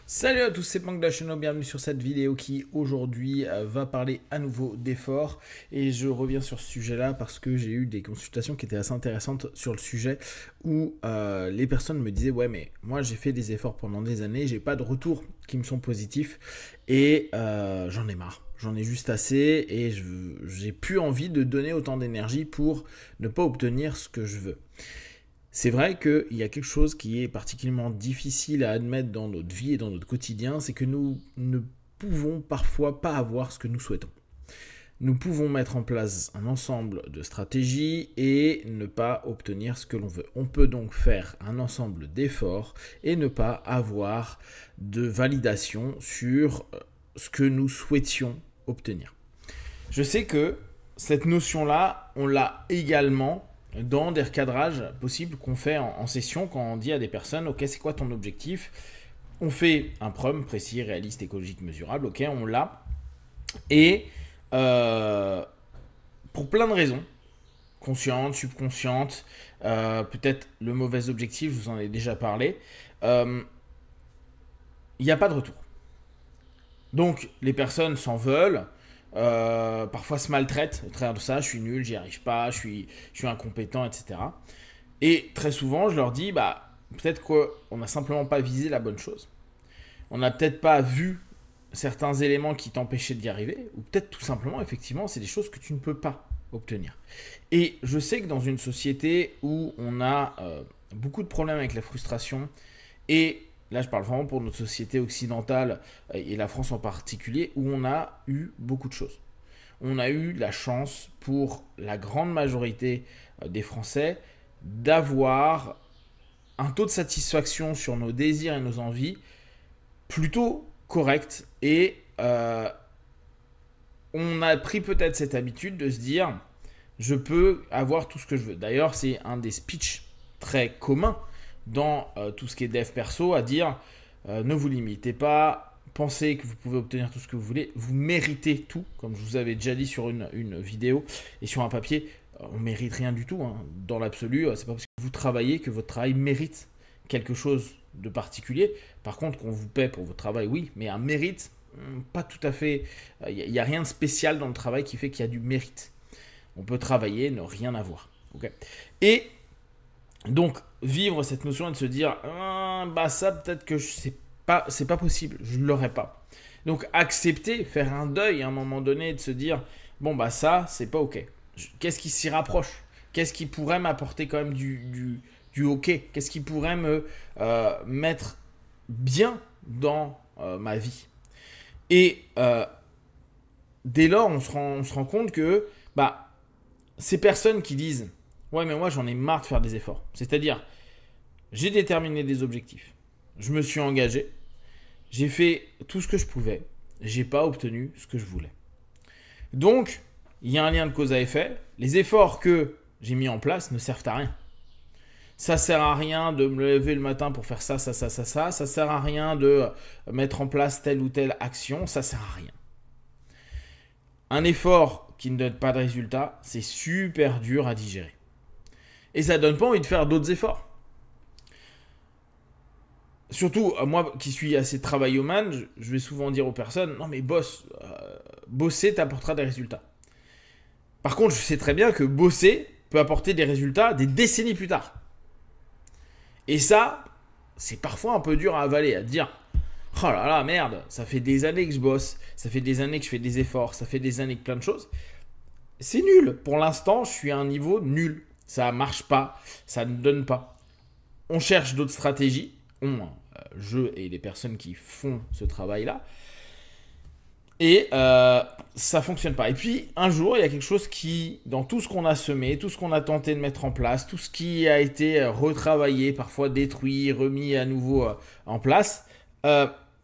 Salut à tous, c'est Punk de la chaîne, bienvenue sur cette vidéo qui aujourd'hui va parler à nouveau d'efforts. Et je reviens sur ce sujet-là parce que j'ai eu des consultations qui étaient assez intéressantes sur le sujet où les personnes me disaient ouais mais moi j'ai fait des efforts pendant des années, j'ai pas de retours qui me sont positifs et j'en ai marre. J'en ai juste assez et j'ai plus envie de donner autant d'énergie pour ne pas obtenir ce que je veux. C'est vrai qu'il y a quelque chose qui est particulièrement difficile à admettre dans notre vie et dans notre quotidien, c'est que nous ne pouvons parfois pas avoir ce que nous souhaitons. Nous pouvons mettre en place un ensemble de stratégies et ne pas obtenir ce que l'on veut. On peut donc faire un ensemble d'efforts et ne pas avoir de validation sur ce que nous souhaitions obtenir. Je sais que cette notion-là, on l'a également dans des recadrages possibles qu'on fait en session quand on dit à des personnes ok c'est quoi ton objectif, on fait un PRUM précis, réaliste, écologique, mesurable, ok on l'a et pour plein de raisons conscientes, subconscientes, peut-être le mauvais objectif, je vous en ai déjà parlé, il n'y a pas de retour, donc les personnes s'en veulent. Parfois se maltraitent au travers de ça, je suis nul, j'y arrive pas, je suis incompétent, etc. Et très souvent, je leur dis, bah, peut-être qu'on n'a simplement pas visé la bonne chose. On n'a peut-être pas vu certains éléments qui t'empêchaient d'y arriver, ou peut-être tout simplement, effectivement, c'est des choses que tu ne peux pas obtenir. Et je sais que dans une société où on a beaucoup de problèmes avec la frustration et là je parle vraiment pour notre société occidentale et la France en particulier, où on a eu beaucoup de choses. On a eu la chance, pour la grande majorité des Français, d'avoir un taux de satisfaction sur nos désirs et nos envies plutôt correct. Et on a pris peut-être cette habitude de se dire je peux avoir tout ce que je veux. D'ailleurs, c'est un des speeches très communs dans tout ce qui est dev perso, à dire ne vous limitez pas, pensez que vous pouvez obtenir tout ce que vous voulez, vous méritez tout, comme je vous avais déjà dit sur une vidéo et sur un papier, on mérite rien du tout, hein. Dans l'absolu, c'est pas parce que vous travaillez que votre travail mérite quelque chose de particulier. Par contre, qu'on vous paie pour votre travail, oui, mais un mérite, pas tout à fait, il n'y a rien de spécial dans le travail qui fait qu'il y a du mérite. On peut travailler, ne rien avoir. Okay. Et donc, vivre cette notion et de se dire bah ça peut-être que c'est pas possible, je ne l'aurai pas. Donc accepter, faire un deuil à un moment donné, de se dire bon bah ça c'est pas ok. Qu'est-ce qui s'y rapproche? Qu'est-ce qui pourrait m'apporter quand même du ok? Qu'est-ce qui pourrait me mettre bien dans ma vie? Et dès lors on se rend compte que bah ces personnes qui disent ouais mais moi j'en ai marre de faire des efforts, c'est-à-dire j'ai déterminé des objectifs, je me suis engagé, j'ai fait tout ce que je pouvais, j'ai pas obtenu ce que je voulais. Donc il y a un lien de cause à effet, les efforts que j'ai mis en place ne servent à rien. Ça sert à rien de me lever le matin pour faire ça sert à rien de mettre en place telle ou telle action, ça sert à rien. Un effort qui ne donne pas de résultat, c'est super dur à digérer. Et ça donne pas envie de faire d'autres efforts. Surtout, moi qui suis assez travaillomane, je vais souvent dire aux personnes non mais bosser t'apportera des résultats. Par contre, je sais très bien que bosser peut apporter des résultats des décennies plus tard. Et ça, c'est parfois un peu dur à avaler, à dire oh là là, merde, ça fait des années que je bosse, ça fait des années que je fais des efforts, ça fait des années que plein de choses. C'est nul. Pour l'instant, je suis à un niveau nul. Ça marche pas, ça ne donne pas. On cherche d'autres stratégies. Je et les personnes qui font ce travail-là. Et ça fonctionne pas. Et puis, un jour, il y a quelque chose qui, dans tout ce qu'on a semé, tout ce qu'on a tenté de mettre en place, tout ce qui a été retravaillé, parfois détruit, remis à nouveau en place,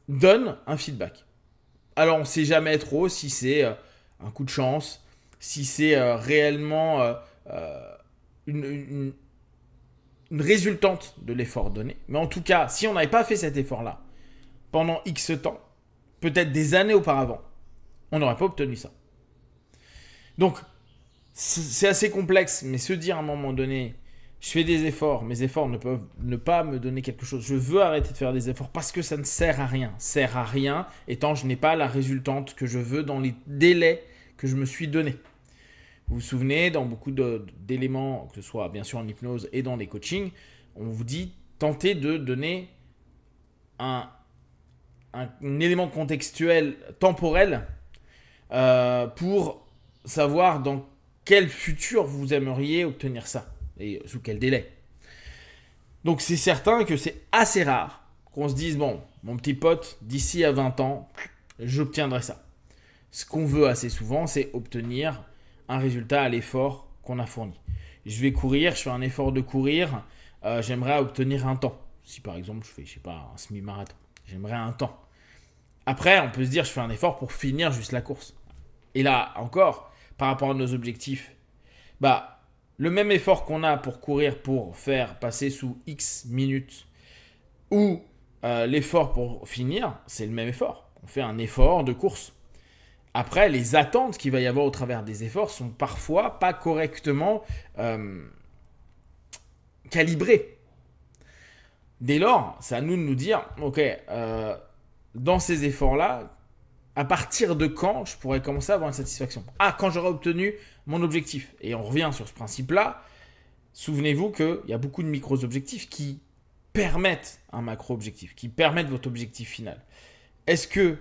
donne un feedback. Alors, on ne sait jamais trop si c'est un coup de chance, si c'est réellement une résultante de l'effort donné. Mais en tout cas, si on n'avait pas fait cet effort-là pendant X temps, peut-être des années auparavant, on n'aurait pas obtenu ça. Donc, c'est assez complexe, mais se dire à un moment donné, je fais des efforts, mes efforts ne peuvent ne pas me donner quelque chose. Je veux arrêter de faire des efforts parce que ça ne sert à rien. Sert à rien étant je n'ai pas la résultante que je veux dans les délais que je me suis donné. Vous vous souvenez, dans beaucoup d'éléments, que ce soit bien sûr en hypnose et dans les coachings, on vous dit tentez de donner un élément contextuel, temporel, pour savoir dans quel futur vous aimeriez obtenir ça et sous quel délai. Donc c'est certain que c'est assez rare qu'on se dise bon, mon petit pote, d'ici à 20 ans, j'obtiendrai ça. Ce qu'on veut assez souvent, c'est obtenir un résultat à l'effort qu'on a fourni. Je vais courir, je fais un effort de courir, j'aimerais obtenir un temps. Si par exemple je fais, je sais pas, un semi-marathon, j'aimerais un temps. Après, on peut se dire, je fais un effort pour finir juste la course. Et là, encore, par rapport à nos objectifs, le même effort qu'on a pour courir, pour faire passer sous X minutes, ou l'effort pour finir, c'est le même effort. On fait un effort de course. Après, les attentes qu'il va y avoir au travers des efforts sont parfois pas correctement calibrées. Dès lors, c'est à nous de nous dire, ok, dans ces efforts-là, à partir de quand je pourrais commencer à avoir une satisfaction? Ah, quand j'aurai obtenu mon objectif. Et on revient sur ce principe-là. Souvenez-vous qu'il y a beaucoup de micro-objectifs qui permettent un macro-objectif, qui permettent votre objectif final. Est-ce que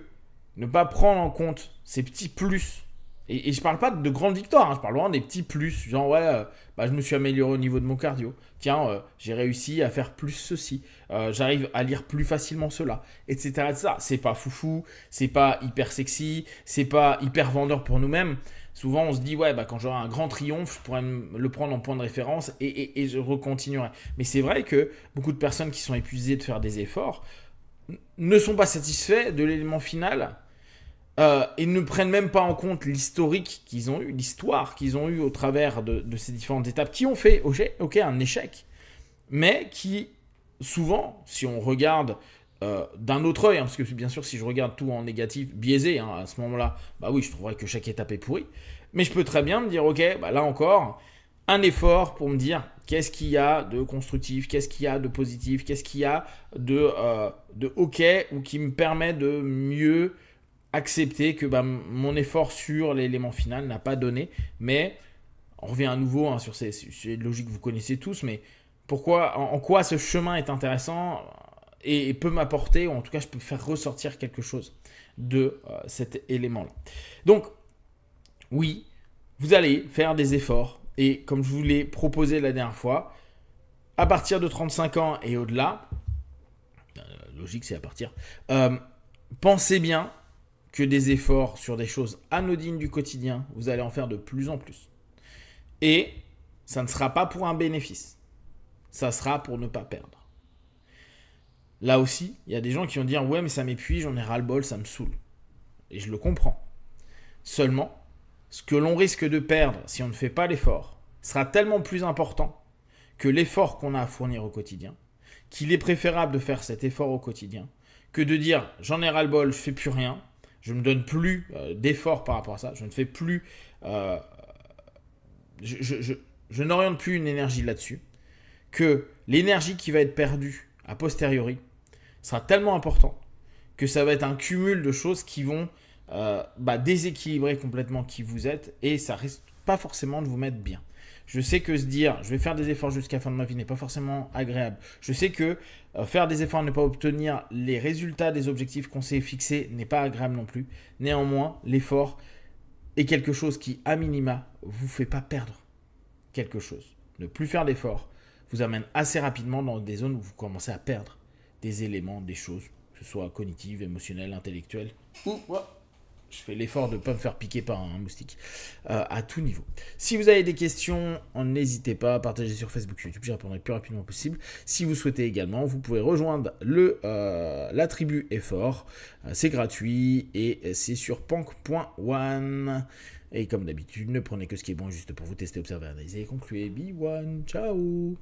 ne pas prendre en compte ces petits plus, et je ne parle pas de grandes victoires, hein, je parle vraiment des petits plus, genre ouais, je me suis amélioré au niveau de mon cardio, tiens, j'ai réussi à faire plus ceci, j'arrive à lire plus facilement cela, etc. C'est pas foufou, c'est pas hyper sexy, c'est pas hyper vendeur pour nous-mêmes. Souvent on se dit ouais, quand j'aurai un grand triomphe, je pourrais le prendre en point de référence et je recontinuerai. Mais c'est vrai que beaucoup de personnes qui sont épuisées de faire des efforts ne sont pas satisfaits de l'élément final. Et ne prennent même pas en compte l'historique qu'ils ont eu, l'histoire qu'ils ont eu au travers de ces différentes étapes qui ont fait un échec, mais qui souvent, si on regarde d'un autre œil, parce que bien sûr si je regarde tout en négatif, biaisé, à ce moment-là, oui, je trouverais que chaque étape est pourrie, mais je peux très bien me dire, ok, là encore, un effort pour me dire qu'est-ce qu'il y a de constructif, qu'est-ce qu'il y a de positif, qu'est-ce qu'il y a de ok, ou qui me permet de mieux accepter que mon effort sur l'élément final n'a pas donné, mais on revient à nouveau sur ces logiques que vous connaissez tous, mais en quoi ce chemin est intéressant et peut m'apporter, ou en tout cas je peux faire ressortir quelque chose de cet élément-là. Donc, oui, vous allez faire des efforts, et comme je vous l'ai proposé la dernière fois, à partir de 35 ans et au-delà, logique c'est à partir, pensez bien que des efforts sur des choses anodines du quotidien, vous allez en faire de plus en plus. Et ça ne sera pas pour un bénéfice. Ça sera pour ne pas perdre. Là aussi, il y a des gens qui vont dire « Ouais, mais ça m'épuise, j'en ai ras-le-bol, ça me saoule. » Et je le comprends. Seulement, ce que l'on risque de perdre si on ne fait pas l'effort sera tellement plus important que l'effort qu'on a à fournir au quotidien, qu'il est préférable de faire cet effort au quotidien que de dire « J'en ai ras-le-bol, je ne fais plus rien ». Je ne me donne plus d'efforts par rapport à ça. Je ne fais plus... je n'oriente plus une énergie là-dessus. Que l'énergie qui va être perdue a posteriori sera tellement importante que ça va être un cumul de choses qui vont déséquilibrer complètement qui vous êtes et ça risque pas forcément de vous mettre bien. Je sais que se dire je vais faire des efforts jusqu'à la fin de ma vie n'est pas forcément agréable. Je sais que faire des efforts et ne pas obtenir les résultats des objectifs qu'on s'est fixés n'est pas agréable non plus. Néanmoins, l'effort est quelque chose qui, à minima, vous fait pas perdre quelque chose. Ne plus faire d'efforts vous amène assez rapidement dans des zones où vous commencez à perdre des éléments, des choses, que ce soit cognitives, émotionnelles, intellectuelles ou... Je fais l'effort de ne pas me faire piquer par un moustique à tout niveau. Si vous avez des questions, n'hésitez pas à partager sur Facebook, YouTube, j'y répondrai le plus rapidement possible. Si vous souhaitez également, vous pouvez rejoindre la tribu Effort. C'est gratuit et c'est sur pank.one. Et comme d'habitude, ne prenez que ce qui est bon juste pour vous tester, observer, analyser et conclure. Be one, ciao.